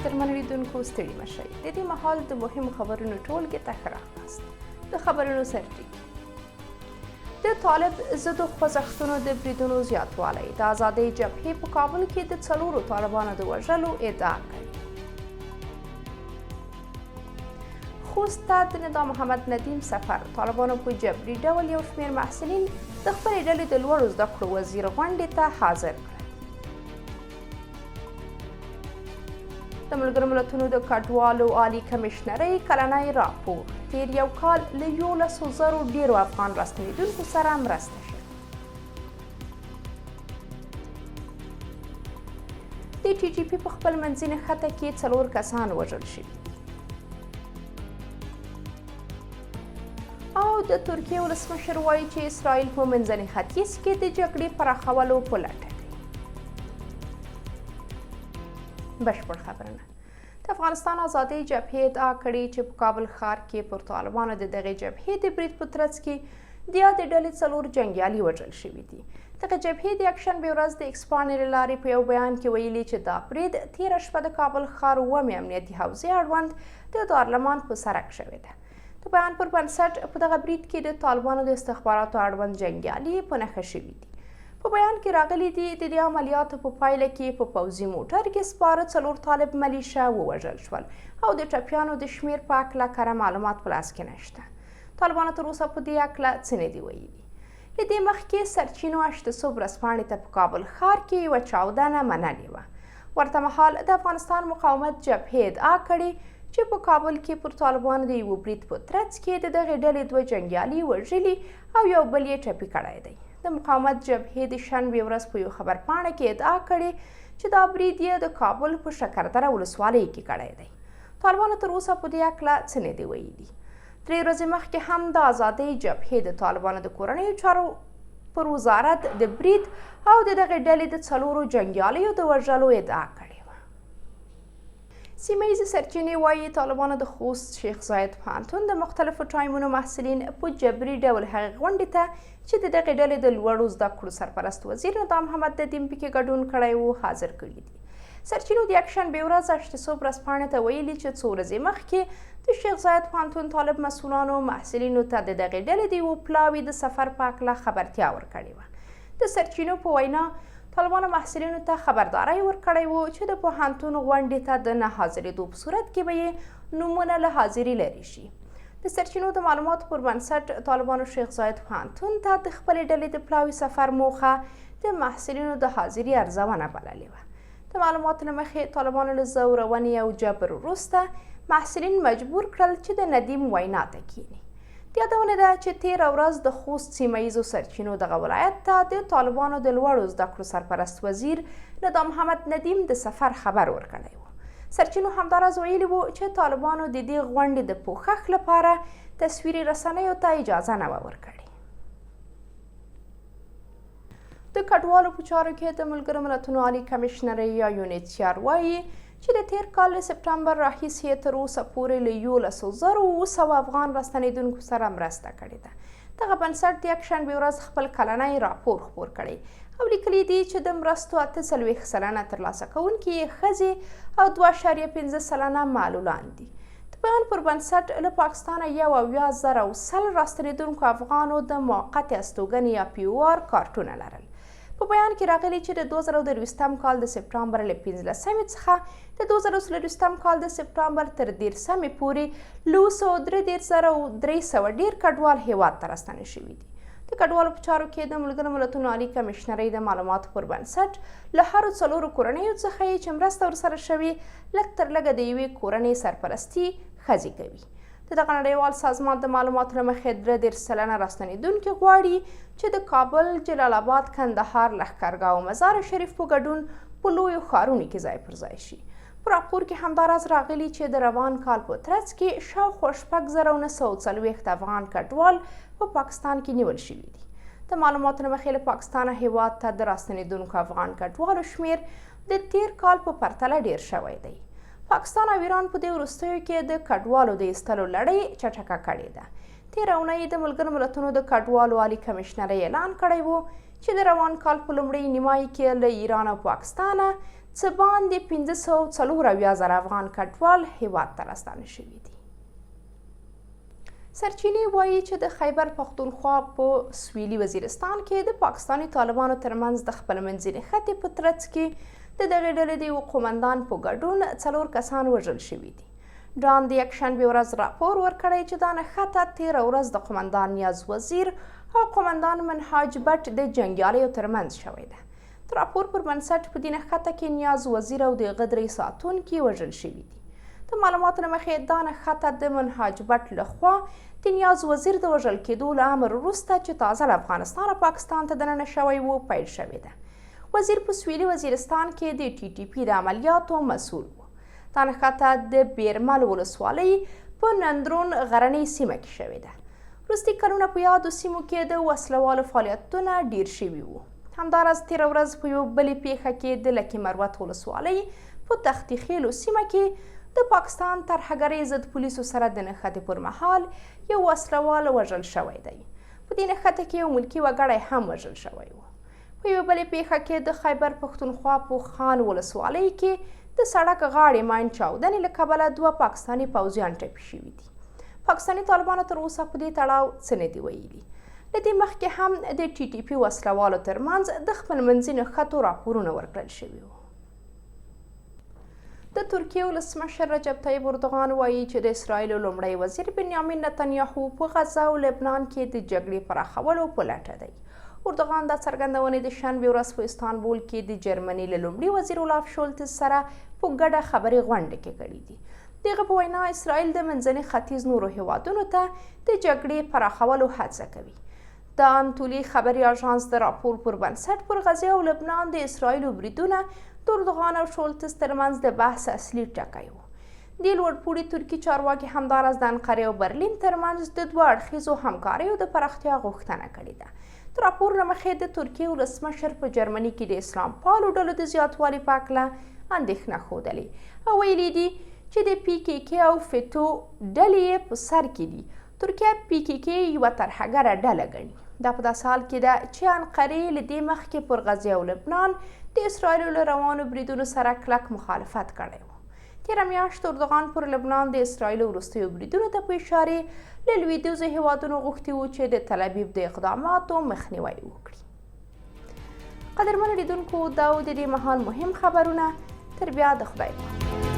قدرمنو لیدونکو ستړي مشئ د دې مهال د مهمو خبرونو ټولګې ته ښه راغلاست. د خبرونو سرټکي: د طالب ضدو خوځښتونو د بریدونو زیاتوالی، د آزادۍ جبهې په کابل کې د 4 طالبانو د وژلو ادعا کوي. خوست ته د ندا محمد ندیم سفر، طالبانو په جبري ډول یو شمېر محصلین د خپلې ډلې د لوړو زده کړو وزیر غونډې ته حاضر کړل. د ملګرو ملتونو د کډوالو عالي کمیشنرۍ کلنی راپور: تیر یو کال له 11,000 ډیرو افغان راستنېدونکو سره مرسته شوې. د ټي جي پي په خپل منځي نښته کې 4 کسان وژل شوي. او د ترکیې ولسمشر وایي چې اسرائیل په منځني ختیځ کې د جګړې پراخولو په لټه دی. بشپړ خبرونه: د افغانستان آزادۍ جبهې ادعا کړې چې په کابل ښار کې پر طالبانو د دغې جبهې د برید په ترڅ کې د یادې ډلې 4 جنګیالي وژل شوي دي. دغه جبهې د یکشنبې ورځ د ایکس پاڼې له لارې په یو بیان کې ویلي چې دا برید تېره شپه د کابل ښار 8مې امنیتي حوزې اړوند د دارالمان په سړک شوې ده. د بیان پر بنسټ په دغه برید کې د طالبانو د استخباراتو اړوند جنګیالي په نښه شوي دي. په بیان کې راغلي دي د دې عملیاتو په پایله کې په پوځي موټر کې سپاره 4 طالب ملیشه ووژل شول او د ټپیانو د شمېر په هکله کره معلومات په لاس کې نشته. طالبانو تر اوسه په دې هکله څه نه دي ویلي. له دې مخکې سرچینو 8 ورځپاڼې ته په کابل ښار کې یوه چاودنه منلې وه. ورته مهال د افغانستان مقاومت جبهې ادعا کړې چې په کابل کې پر طالبانو د یوه برید په ترڅ کې د دغې ډلې 2 جنګیالي وژلي او یو بل یې ټپي کړی دی. د مقاومت جبهې د شنبې ورځ په یو خبرپاڼه کې ادعا کړې چې دا برید یې د کابل په شکردره ولسوالۍ کې کړی دی. طالبانو تر اوسه په دې هکله څه نه دي ویلي. 3 ورځې مخکې هم د آزادۍ جبهې د طالبانو د کورنیو چارو پر وزارت د برید او د دغې ډلې د 4 جنګیالیو د وژلو ادعا کړې. سیمه ییزې سرچینې وایي طالبانو د خوست شیخ زاید پوهنتون د مختلفو ټایمونو محصلین په جبري ډول هغې غونډې ته چې د دغې ډلې د لوړو زده کړو سرپرست وزیر ندا محمد ندیم پکې ګډون کړی و حاضر کړي دي. سرچینو د یکشنبې ورځ 8 ورځپاڼې ته ویلي چې 2 ورځې مخکې د شیخ زاید پوهنتون طالب مسؤلانو محصلینو ته د دغې ډلې د یوه پلاوي د سفر په هکله خبرتیا ورکړې وه. د سرچینو په وینا طالبانو محصلینو ته خبرداری ورکړی و چې د پوهنتون غونډې ته د نه حاضرېدو په صورت کې به یې نومونه له حاضري لرې شي. د سرچینو د معلوماتو پر بنسټ طالبانو شیخ زاید پوهنتون ته د خپلې ډلې د پلاوي سفر موخه د محصلینو د حاضري ارزونه بللې وه. د معلوماتو له مخې طالبانو له زورونې او جبر وروسته محصلین مجبور کړل چې د ندیم وینا ته کښیني. د یادونه ده چې تېره ورځ د خوست سیمه ییزو سرچینو دغه ولایت ته د طالبانو د لوړو زده کړو سرپرست وزیر ندا محمد ندیم د سفر خبر ورکړی و. سرچینو همداراز ویلي وو چې طالبانو د دې غونډې د پوښښ لپاره تصویري رسنیو ته اجازه نه وه ورکړې. د کډوالو په چارو کې د ملګرو ملتونو عالي کمیشنرۍ یا یونیسیار وایي چې د تیر کال له سپټمبر راهیسې تر اوسه پورې له 11,900 افغان راستنېدونکو سره مرسته کړې ده. دغه بنسټ د یکشنبې ورځ خپل کلنی راپور خپور کړی او لیکلي دي چې د مرستو 48 سلنه ترلاسه کوونکي یې ښځې او 2.5 سلنه معلولان دي. د بیان پر بنسټ له پاکستانه 71,000 راستنېدونکو افغانو د موقتې استوګنې یا POR کارتونه لرل. په بیان کې راغلي چې د 2023 کال د سپټمبر له 15 څخه د 2024 کال د سپټمبر تر 13 پورې 133,300 ډیر کډوال هیواد ته راستنې شوي دي. د کډوالو په چارو کې د ملګرو ملتونو عالي کمیشنرۍ د معلوماتو پر بنسټ له هرو 4 کورنیو څخه یې چې مرسته ورسره شوې لږ تر لږه د یوې کورنۍ سرپرستي ښځې کوي. د دغه نړیوال سازمان د معلوماتو له مخې 33 سلنه راستنېدونکي غواړي چې د کابل، جلال آباد، کندهار، لښکرګاه او مزار شریف په ګډون په لویو ښارونو کې ځای پر ځای شي. په راپور کې همداراز راغلي چې د روان کال په ترڅ کې شاوخوا 6,940 افغان کډوال په پاکستان کې نیول شوي دي. د معلوماتو له مخې له پاکستانه هیواد ته د راستنېدونکو افغان کډوالو شمېر د تیر کال په پرتله ډیر شوی دی. پاکستان او ایران په دې وروستیو کې د کډوالو د ایستلو لړۍ چټکه کړې ده. تېره اونۍ د ملګرو ملتونو د کډوالو عالي کمیشنرۍ اعلان کړی و چې د روان کال په لومړۍ نیمایي کې له ایران او پاکستانه څه باندې 540,000 افغان کډوال هیواد ته راستانه شوي دي. سرچینې وایي چې د خیبر پښتونخوا په سویلي وزیرستان کې د پاکستاني طالبانو ترمنځ د خپل منځي نښتې په ترڅ کې د دغې ډلې د یوه قومندان په ګډون 4 کسان وژل شوي دي. ډان د یکشنبې ورځ راپور ورکړی چې دا نښته تېره ورځ د قومندان نیاز وزیر او قومندان منهاج بټ د جنګیالیو ترمنځ شوی ده. د راپور پر بنسټ په دې نښته کې نیاز وزیر او د هغه 3 ساتونکي وژل شوي دي. د معلوماتو له مخې دا نښته د منهاج بټ لخوا د نیاز وزیر د وژل کېدو له امر وروسته چې تازه له افغانستان او پاکستان ته دننه شوی و پیل شوې ده. وزیر په سویلي وزیرستان کې د TTP د عملیاتو مسؤل و. دا نښته د بیرمل ولسوالۍ په نندرون غرنۍ سیمه کې شوې ده. وروستي کلونه په یادو سیمو کې د وسلوالو فعالیتونه ډیر شوي وو. همداراز تېره ورځ په یوه بلې پیښه کې د لکي مروت ولسوالۍ په تختي خیلو سیمه کې د پاکستان ترهګرۍ ضد پولیسو سره د نښتې پر مهال یو وسلوال وژل شوی دی. په دې نښته کې یو ملکي وګړی هم وژل شوی و. په یوه بلې پیښه کې د خیبر پښتونخوا په خان ولسوالۍ کې د سړک غاړې ماین چاودنې له کبله 2 پاکستاني پوځیان ټپي شوي دي. پاکستاني طالبانو تر اوسه په دې تړاو څه نه دي ویلي. له دې مخکې هم د TTP وسلوالو ترمنځ د خپل منځي نښتو راپورونه ورکړل شوي وو. د ترکیې ولسمشر رجب طیب اردوغان وایي چې د اسرایلو لومړی وزیر بنیامین نتنیاهو په غزه او لبنان کې د جګړې پراخولو په لټه دی. اردوغان دا څرګندونې د شنبې ورځ په استانبول کې د جرمني له لومړي وزیر اولاف شولتز سره په ګډه خبرې غونډه کې کړې دي. د هغه په وینا اسرایل د منځني ختیځ نورو هیوادونو ته د جګړې پراخولو هڅه کوي. د انتولي خبري اژانس د راپور پر بنسټ پر غزه او لبنان د اسرایلو بریدونه د اردوغان او شولتز ترمنځ د بحث اصلي ټکی و. د لوړپوړي ترکي چارواکي همداراز د انقرې او برلین ترمنځ د 2 اړخیزو همکاریو د پراختیا غوښتنه کړې ده. د راپور له مخې د ترکیې ولسمشر په جرمني کې د اسلام پالو ډلو د زیاتوالي په هکله اندېښنه ښودلې او ویلي دي چې د PKK او FETÖ ډلې یې په سر کې دي. ترکیه PKK یوه ترهګره ډله ګڼي. دا په داسې حال کې ده چې انقرې له دې مخکې پر غزه او لبنان د اسرایلو له روانو بریدونو سره کلک مخالفت کړی و. تېره میاشت اردوغان پر لبنان د اسرایلو وروستیو بریدونو ته په اشارې له لویدیځو هیوادونو غوښتي وو چې د تل ابیب د اقداماتو مخنیوی وکړي. قدرمنو لیدونکو دا و د دې مهال مهم خبرونه. تر بیا د خدای پامان.